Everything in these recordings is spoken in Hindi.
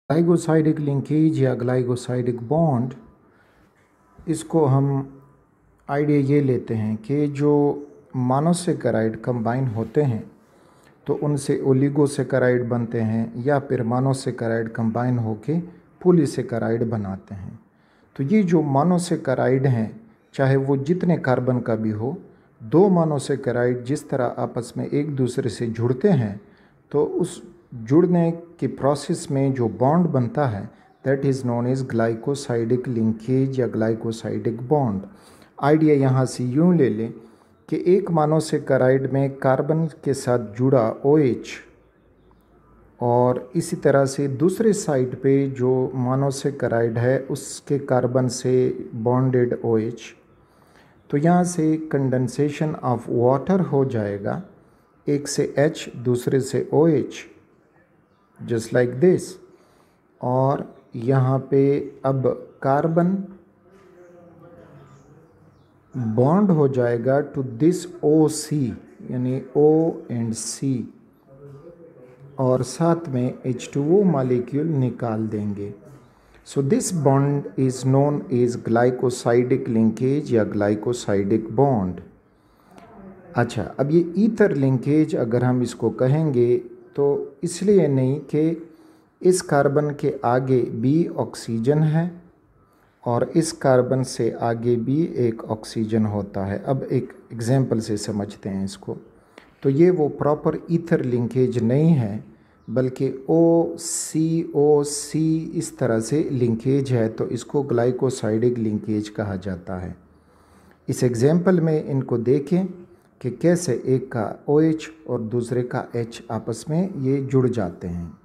ग्लाइकोसाइडिक लिंकेज या ग्लाइकोसाइडिक बॉन्ड, इसको हम आइडिया ये लेते हैं कि जो मोनोसेकेराइड कंबाइन होते हैं तो उनसे ओलिगोसेकेराइड बनते हैं या फिर मोनोसेकेराइड कंबाइन होके पॉलीसेकेराइड बनाते हैं। तो ये जो मोनोसेकेराइड हैं, चाहे वो जितने कार्बन का भी हो, दो मोनोसेकेराइड जिस तरह आपस में एक दूसरे से जुड़ते हैं तो उस जुड़ने के प्रोसेस में जो बॉन्ड बनता है that is known as glycosidic linkage या ग्लाइकोसाइडिक बॉन्ड। आइडिया यहाँ से यूँ ले लें कि एक मोनोसेकेराइड में कार्बन के साथ जुड़ा OH और इसी तरह से दूसरे साइड पे जो मोनोसेकेराइड है उसके कार्बन से बॉन्डेड OH, तो यहाँ से कंडेंसेशन ऑफ वाटर हो जाएगा, एक से H दूसरे से OH, जस्ट लाइक दिस। और यहाँ पे अब कार्बन बॉन्ड हो जाएगा टू दिस OC यानी O एंड C और साथ में H2O मॉलिक्यूल निकाल देंगे। So this bond is known as glycosidic linkage या ग्लाइकोसाइडिक बॉन्ड। अच्छा, अब ये ईथर लिंकेज अगर हम इसको कहेंगे तो इसलिए नहीं कि इस कार्बन के आगे भी ऑक्सीजन है और इस कार्बन से आगे भी एक ऑक्सीजन होता है। अब एक एग्जांपल से समझते हैं इसको। तो ये वो प्रॉपर ईथर लिंकेज नहीं है, बल्कि OCOC इस तरह से लिंकेज है, तो इसको ग्लाइकोसाइडिक लिंकेज कहा जाता है। इस एग्जांपल में इनको देखें कि कैसे एक का OH और दूसरे का H आपस में ये जुड़ जाते हैं।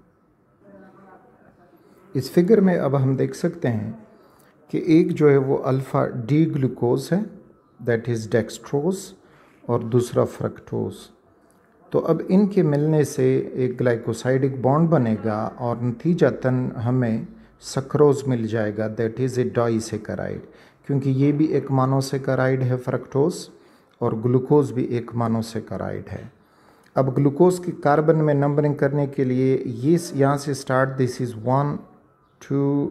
इस फिगर में अब हम देख सकते हैं कि एक जो है वो अल्फ़ा डी ग्लूकोज है, दैट इज़ डेक्सट्रोज, और दूसरा फ्रक्टोज। तो अब इनके मिलने से एक ग्लाइकोसाइडिक बॉन्ड बनेगा और नतीजतन हमें सक्रोज मिल जाएगा, दैट इज़ ए डाइसेकेराइड, क्योंकि ये भी एक मोनोसेकेराइड है फ्रक्टोज और ग्लूकोज भी एक मोनोसेकेराइड है। अब ग्लूकोज की कार्बन में नंबरिंग करने के लिए ये यहाँ से स्टार्ट, दिस इज़ 1 2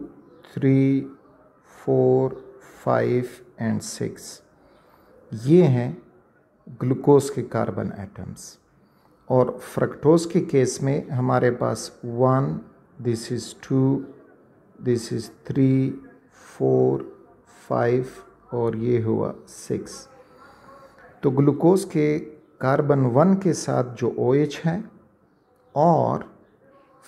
3 4 5 एंड 6, ये हैं ग्लूकोज के कार्बन एटम्स। और फ्रक्टोज के केस में हमारे पास 1, दिस इज़ 2, दिस इज़ 3 4 5 और ये हुआ 6। तो ग्लूकोज के कार्बन 1 के साथ जो OH है और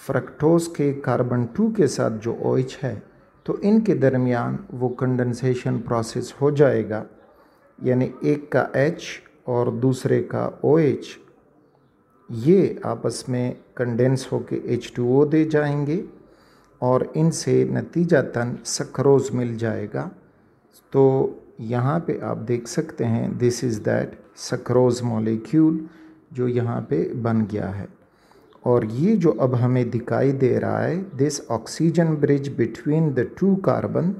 फ्रक्टोज के कार्बन 2 के साथ जो OH है, तो इनके दरमियान वो कंडेंसेशन प्रोसेस हो जाएगा, यानी एक का H और दूसरे का OH ये आपस में कंडेंस होके H2O दे जाएंगे और इनसे नतीजतन सक्रोज मिल जाएगा। तो यहाँ पे आप देख सकते हैं this is that sucrose molecule जो यहाँ पे बन गया है। और ये जो अब हमें दिखाई दे रहा है, this oxygen bridge between the two carbon,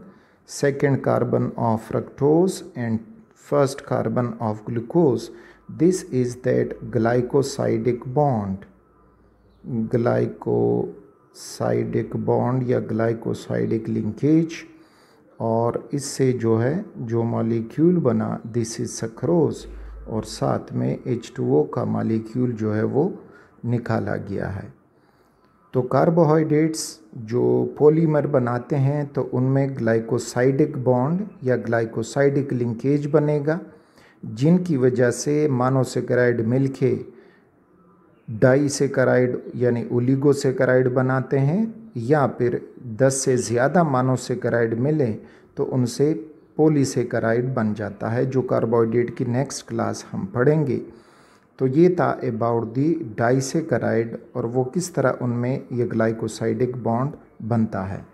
second carbon of fructose and first carbon of glucose, this is that glycosidic bond, glycosidic bond या ग्लाइकोसाइडिक लिंकेज। और इससे जो है जो मॉलिक्यूल बना दिस इज़ सक्रोज और साथ में H2O का मॉलिक्यूल जो है वो निकाला गया है। तो कार्बोहाइड्रेट्स जो पॉलीमर बनाते हैं तो उनमें ग्लाइकोसाइडिक बॉन्ड या ग्लाइकोसाइडिक लिंकेज बनेगा, जिनकी वजह से मोनोसेकेराइड मिलके डाइसेकेराइड यानी ओलिगोसेकेराइड बनाते हैं, या फिर 10 से ज़्यादा मोनोसेकेराइड मिले तो उनसे पॉलीसेकेराइड बन जाता है, जो कार्बोहाइड्रेट की नेक्स्ट क्लास हम पढ़ेंगे। तो ये था अबाउट दी डाइसेकेराइड और वो किस तरह उनमें ये ग्लाइकोसाइडिक बॉन्ड बनता है।